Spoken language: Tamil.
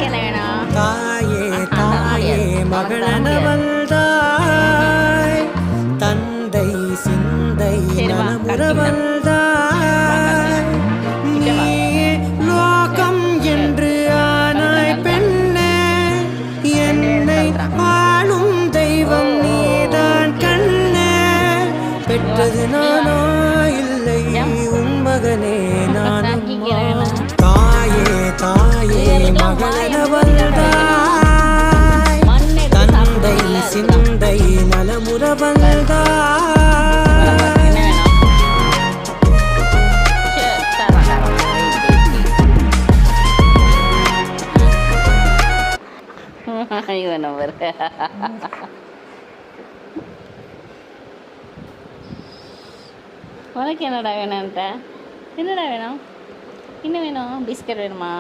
உனக்கு என்ன வேணும்? தாயே தாயே மகளனவள்தாய் தந்தை சிந்தை நலமுறவள்தாய் நீயே லோகம் என்று ஆனாய் பெண்ணே என்னை ஆளும் தெய்வம் நீதான் கண்ணே பெற்றது நானோ இல்லை உன் மகனே நானும் தாயே தாயே மகளனவள்தாய் தந்தை சிந்தை நலமுறவள்தாய் உனக்கு என்னடா வேணும்ட்ட? என்னடா வேணும்? என்ன வேணும்? பிஸ்கட் வேணுமா?